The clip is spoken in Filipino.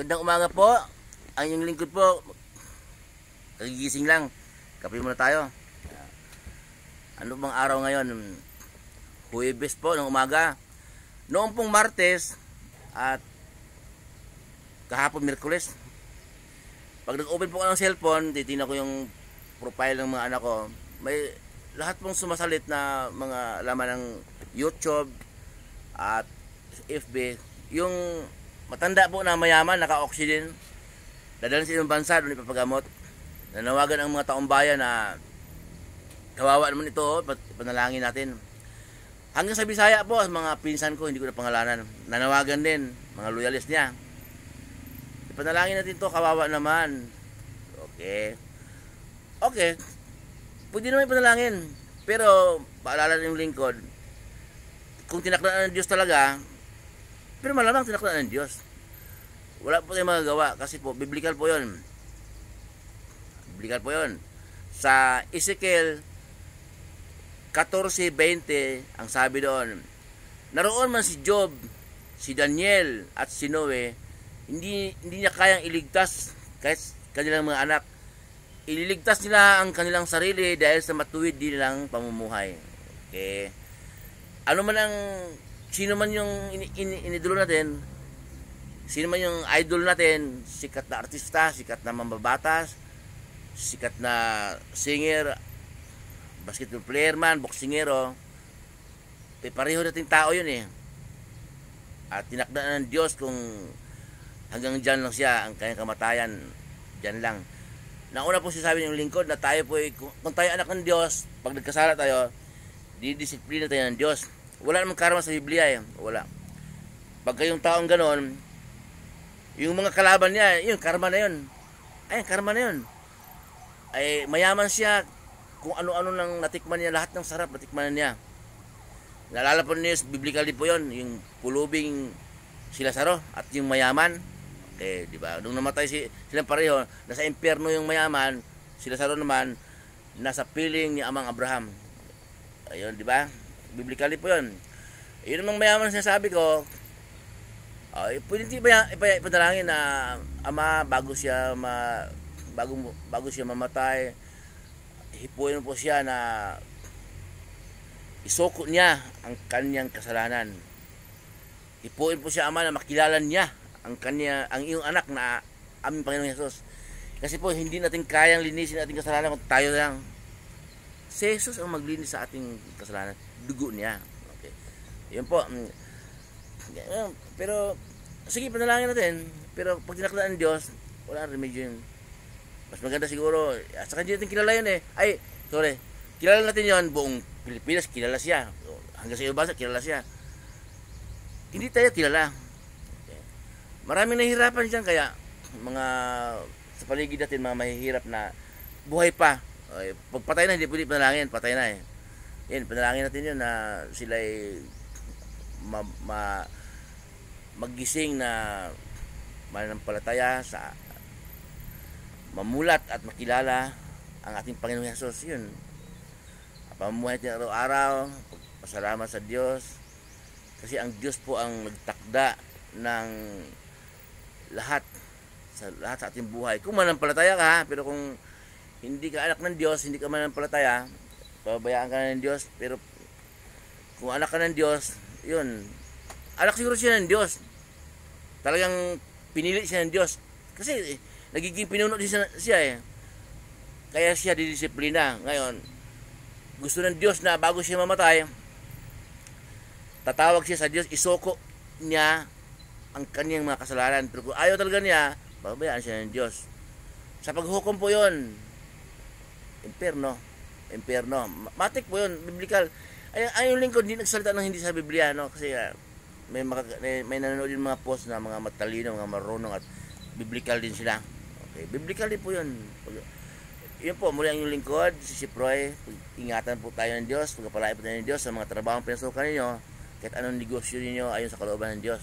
Magandang umaga po. Ang inyong lingkod po. Kagigising lang. Kape muna tayo. Ano bang araw ngayon? Huwebes po ng umaga. Noong pong Martes at kahapon Miyerkules, pag nag-open po ko ng cellphone, titingnan ko yung profile ng mga anak ko. May lahat pong sumasalit na mga laman ng YouTube at FB. Yung matanda po na mayaman, naka-oxygen, dadalhin sa ibang bansa, doon ipapagamot. Nanawagan ang mga taong bayan na kawawa naman ito, panalangin natin. Hanggang sa Bisaya po, mga pinsan ko, hindi ko na pangalanan, nanawagan din, mga loyalist niya. Ipanalangin natin to, kawawa naman. Okay. Okay. Pwede naman ipanalangin. Pero, paalala ng lingkod, kung tinakdaan ng Diyos talaga, pero malamang tinakdaan ng Diyos. Wala po tayong magagawa kasi po, biblical po yun. Biblical po yun. Sa Ezekiel 14:20, ang sabi doon, naroon man si Job, si Daniel, at si Noe, hindi niya kayang iligtas kahit kanilang mga anak. Ililigtas nila ang kanilang sarili dahil sa matuwid din nilang pamumuhay. Okay. Ano man ang sino man yung inidolo natin, sino man yung idol natin, sikat na artista, sikat na mambabatas, sikat na singer, basketball player man, boksingero, pareho nating tao yun eh. At tinakdaan ng Diyos kung hanggang dyan lang siya, ang kanyang kamatayan, dyan lang. Nauna po sinasabi ng lingkod na tayo po, kung tayo anak ng Diyos, pag nagkasala tayo, didisiplina tayo ng Diyos. Wala namang karma sa Biblia eh. Wala. Pag kayong taong ganon, yung mga kalaban niya, yun, karma na yun. Ay, karma na yun. Ay, mayaman siya. Kung ano-ano nang natikman niya, lahat ng sarap natikman niya. Naalala po niyo, biblically po yun, yung pulubing si Lazaro at yung mayaman. Okay, di ba? Nung namatay silang pareho, nasa impyerno yung mayaman, si Lazaro naman, nasa piling ni Amang Abraham. Ayun, di ba? Biblically po yun. Yun namang mayaman sinasabi ko, pwede ipadalangin na Ama, bago siya mamatay, hipuin po siya na isoko niya ang kanyang kasalanan. Hipuin po siya, Ama, na makilala niya ang iyong anak na aming Panginoong Hesus. Kasi po hindi natin kayang linisin ating kasalanan kung tayo lang. Si Jesus ang maglinis sa ating kasalanan, dugo niya. Okay. Yun po. Pero sige, panalangin natin. Pero pag tinakdaan ng Diyos, wala remedyo yun. Mas maganda siguro, at saka hindi natin kilala yun eh. Kilala natin yun, buong Pilipinas, kilala siya. Hanggang sa ibang bansa, kilala siya. Hindi tayo kilala. Okay. Maraming nahihirapan dyan, kaya mga sa paligid natin, mga mahihirap na buhay pa. Okay. Pag patay na, hindi pwede panalangin, patay na eh. Yan, panalangin natin yun na sila'y maggising na mananampalataya sa mamulat at makilala ang ating Panginoong Hesus. Yun, pamumuhay natin araw-araw, pasalamat sa Diyos, kasi ang Diyos po ang nagtakda ng lahat sa ating buhay. Kung mananampalataya ka, pero kung hindi ka anak ng Diyos, hindi ka mananampalataya, pabayaan ka na ng Diyos. Pero kung anak ka ng Diyos, yun, anak siguro siya ng Diyos. Talagang pinili siya ng Diyos. Kasi nagiging pinuno siya eh. Kaya siya didisiplina. Ngayon, gusto ng Diyos na bago siya mamatay, tatawag siya sa Diyos, isoko niya ang kanyang mga kasalanan. Pero kung ayaw talaga niya, pabayaan siya ng Diyos. Sa paghukom po yun, impyerno. Matik po yun, biblical. Ay yung lingkod, hindi nagsalita ng hindi sa Biblia, no? Kasi may nanonood yung mga post na mga matalino, mga marunong at biblical din sila. Okay, biblical din po yun. Yun po, muli ang yung lingkod, si Roy. Ingatan po tayo ng Diyos, pagkapalain po tayo ng Diyos sa mga trabahong pinasukan ninyo, kahit anong negosyo ninyo ayon sa kalooban ng Diyos.